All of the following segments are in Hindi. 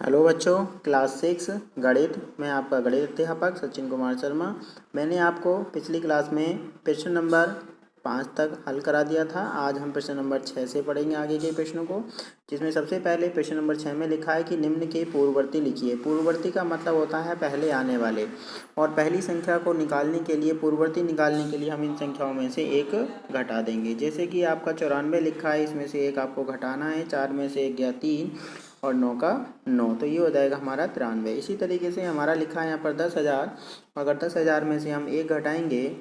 हेलो बच्चों, क्लास 6 गणित में आपका गणित अध्यापक सचिन कुमार शर्मा। मैंने आपको पिछली क्लास में प्रश्न नंबर 5 तक हल करा दिया था। आज हम प्रश्न नंबर 6 से पढ़ेंगे आगे के प्रश्नों को, जिसमें सबसे पहले प्रश्न नंबर 6 में लिखा है कि निम्न के पूर्ववर्ती लिखिए। पूर्ववर्ती का मतलब होता है पहले आने वाले, और पहली संख्या को निकालने के लिए, पूर्ववर्ती निकालने के लिए हम इन संख्याओं में से एक घटा देंगे। जैसे कि आपका 94 लिखा है, इसमें से एक आपको घटाना है। 4 में से 1 गया 3 और 9 का 9, तो ये हो जाएगा हमारा 93। इसी तरीके से हमारा लिखा है यहाँ पर 10,000। अगर 10,000 में से हम एक घटाएंगे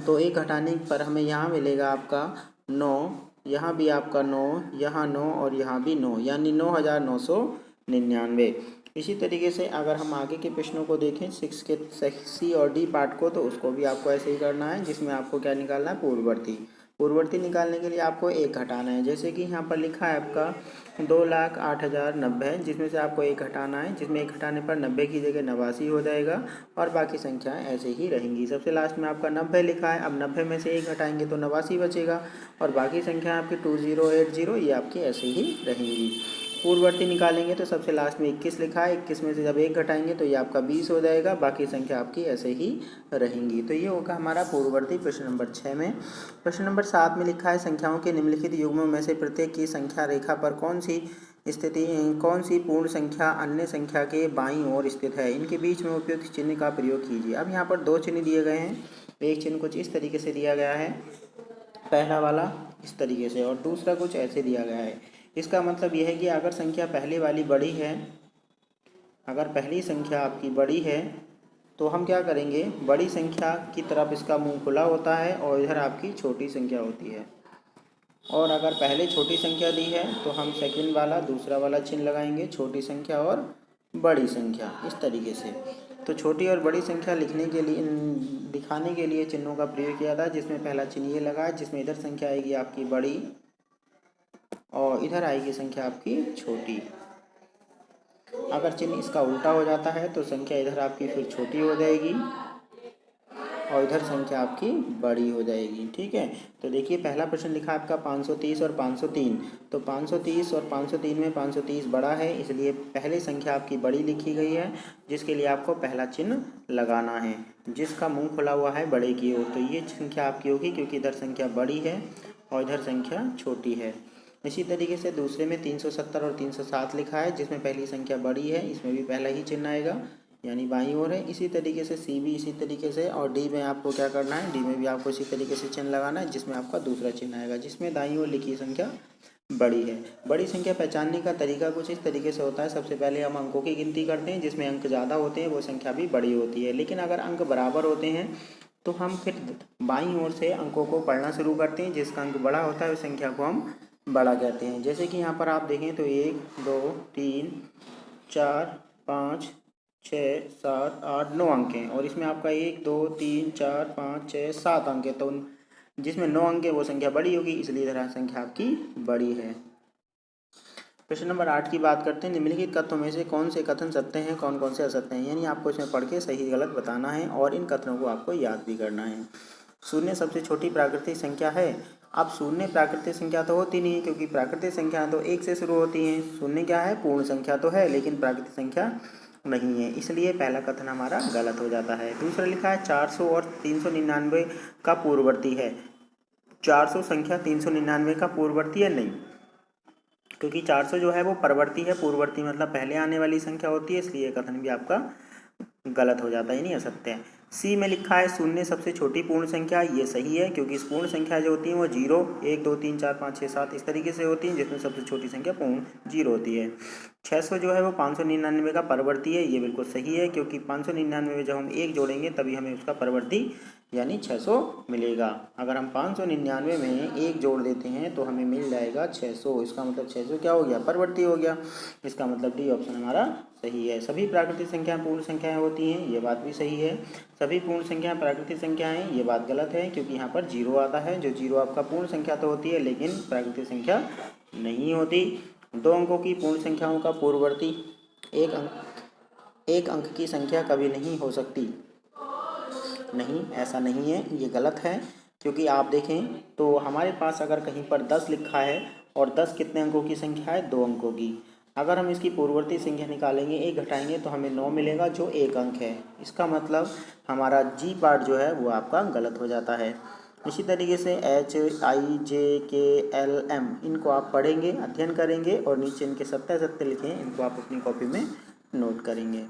तो एक घटाने पर हमें यहाँ मिलेगा आपका 9, यहाँ भी आपका 9, यहाँ 9 और यहाँ भी 9, यानी 9,999। इसी तरीके से अगर हम आगे के प्रश्नों को देखें 6 के सी और डी पार्ट को, तो उसको भी आपको ऐसे ही करना है, जिसमें आपको क्या निकालना है, पूर्ववर्ती। पूर्ववर्ती निकालने के लिए आपको एक घटाना है। जैसे कि यहाँ पर लिखा है आपका 2,08,090, जिसमें से आपको एक घटाना है, जिसमें एक घटाने पर 90 की जगह 89 हो जाएगा और बाकी संख्याएं ऐसे ही रहेंगी। सबसे लास्ट में आपका 90 लिखा है। अब 90 में से एक घटाएंगे तो 89 बचेगा और बाकी संख्या आपकी 2080, ये आपकी ऐसे ही रहेंगी। पूर्ववर्ती निकालेंगे तो सबसे लास्ट में 21 लिखा है। 21 में से जब एक घटाएंगे तो ये आपका 20 हो जाएगा, बाकी संख्या आपकी ऐसे ही रहेंगी। तो ये होगा हमारा पूर्ववर्ती प्रश्न नंबर 6 में। प्रश्न नंबर 7 में लिखा है संख्याओं के निम्नलिखित युग्मों में से प्रत्येक की संख्या रेखा पर कौन सी पूर्ण संख्या अन्य संख्या के बाईं ओर स्थित है, इनके बीच में उपयुक्त चिन्ह का प्रयोग कीजिए। अब यहाँ पर दो चिन्ह दिए गए हैं। एक चिन्ह कुछ इस तरीके से दिया गया है, पहला वाला इस तरीके से, और दूसरा कुछ ऐसे दिया गया है। इसका मतलब यह है कि अगर संख्या पहले वाली बड़ी है, अगर पहली संख्या आपकी बड़ी है तो हम क्या करेंगे, बड़ी संख्या की तरफ इसका मुंह खुला होता है और इधर आपकी छोटी संख्या होती है। और अगर पहले छोटी संख्या दी है तो हम सेकंड वाला दूसरा वाला चिन्ह लगाएंगे, छोटी संख्या और बड़ी संख्या, इस तरीके से। तो छोटी और बड़ी संख्या लिखने के लिए, दिखाने के लिए चिन्हों का प्रयोग किया था, जिसमें पहला चिन्ह ये लगा है, जिसमें इधर संख्या आएगी आपकी बड़ी और इधर आएगी संख्या आपकी छोटी। अगर चिन्ह इसका उल्टा हो जाता है तो संख्या इधर आपकी फिर छोटी हो जाएगी और इधर संख्या आपकी बड़ी हो जाएगी। ठीक है, तो देखिए पहला प्रश्न लिखा आपका 530 और 503। तो 530 और 503 में 530 बड़ा है, इसलिए पहले संख्या आपकी बड़ी लिखी गई है, जिसके लिए आपको पहला चिन्ह लगाना है, जिसका मुंह खुला हुआ है बड़े की ओर। तो ये संख्या आपकी होगी, क्योंकि इधर संख्या बड़ी है और इधर संख्या छोटी है। इसी तरीके से दूसरे में 370 और 307 लिखा है, जिसमें पहली संख्या बड़ी है, इसमें भी पहला ही चिन्ह आएगा, यानी बाईं ओर है। इसी तरीके से सी भी इसी तरीके से, और डी में आपको क्या करना है, डी में भी आपको इसी तरीके से चिन्ह लगाना है, जिसमें आपका दूसरा चिन्ह आएगा, जिसमें दाईं ओर लिखी संख्या बड़ी है। बड़ी संख्या पहचानने का तरीका कुछ इस तरीके से होता है। सबसे पहले हम अंकों की गिनती करते हैं, जिसमें अंक ज़्यादा होते हैं वो संख्या भी बड़ी होती है। लेकिन अगर अंक बराबर होते हैं तो हम फिर बाईं ओर से अंकों को पढ़ना शुरू करते हैं, जिसका अंक बड़ा होता है उस संख्या को हम बड़ा कहते हैं। जैसे कि यहाँ पर आप देखें तो 1 2 3 4 5 6 7 8 9 अंक हैं, और इसमें आपका 1 2 3 4 5 6 7 अंक है। तो जिसमें 9 अंक है वो संख्या बड़ी होगी, इसलिए इधर संख्या आपकी बड़ी है। प्रश्न नंबर 8 की बात करते हैं। निम्नलिखित कथनों में से कौन से कथन सत्य हैं, कौन कौन से असत्य हैं, यानी आपको इसमें पढ़ के सही गलत बताना है और इन कथनों को आपको याद भी करना है। शून्य सबसे छोटी प्राकृतिक संख्या है। अब शून्य प्राकृतिक संख्या तो होती नहीं है, क्योंकि प्राकृतिक संख्या तो 1 से शुरू होती हैं। शून्य क्या है, पूर्ण संख्या तो है, लेकिन प्राकृतिक संख्या नहीं है, इसलिए पहला कथन हमारा गलत हो जाता है। दूसरा लिखा है 400 और 399 का पूर्ववर्ती है। 400 संख्या 399 का पूर्ववर्ती है नहीं, क्योंकि 400 जो है वो परवर्ती है, पूर्ववर्ती मतलब पहले आने वाली संख्या होती है, इसलिए कथन भी आपका गलत हो जाता है, नहीं असत्य है। सी में लिखा है शून्य सबसे छोटी पूर्ण संख्या, ये सही है, क्योंकि इस पूर्ण संख्या जो होती है वो 0 1 2 3 4 5 6 7 इस तरीके से होती हैं, जिसमें सबसे छोटी संख्या पूर्ण 0 होती है। 600 जो है वो 599 का परवर्ती है, ये बिल्कुल सही है, क्योंकि 599 में जब हम 1 जोड़ेंगे तभी हमें उसका परवर्ती यानी 600 मिलेगा। अगर हम 599 में 1 जोड़ देते हैं तो हमें मिल जाएगा 600, इसका मतलब 600 क्या हो गया, परवर्ती हो गया। इसका मतलब डी ऑप्शन हमारा सही है। सभी प्राकृतिक संख्याएं पूर्ण संख्याएं होती हैं, ये बात भी सही है। सभी पूर्ण संख्याएं प्राकृतिक संख्याएं, ये बात गलत है, क्योंकि यहाँ पर 0 आता है, जो 0 आपका पूर्ण संख्या तो होती है, लेकिन प्राकृतिक संख्या नहीं होती। 2 अंकों की पूर्ण संख्याओं का पूर्ववर्ती एक अंक की संख्या कभी नहीं हो सकती। नहीं, ऐसा नहीं है, ये गलत है, क्योंकि आप देखें तो हमारे पास अगर कहीं पर 10 लिखा है और 10 कितने अंकों की संख्या है, 2 अंकों की। अगर हम इसकी पूर्ववर्ती संख्या निकालेंगे, 1 घटाएंगे तो हमें 9 मिलेगा जो 1 अंक है। इसका मतलब हमारा जी पार्ट जो है वो आपका गलत हो जाता है। इसी तरीके से H, I, J, K, L, M इनको आप पढ़ेंगे, अध्ययन करेंगे और नीचे इनके सत्ते लिखें, इनको आप अपनी कॉपी में नोट करेंगे।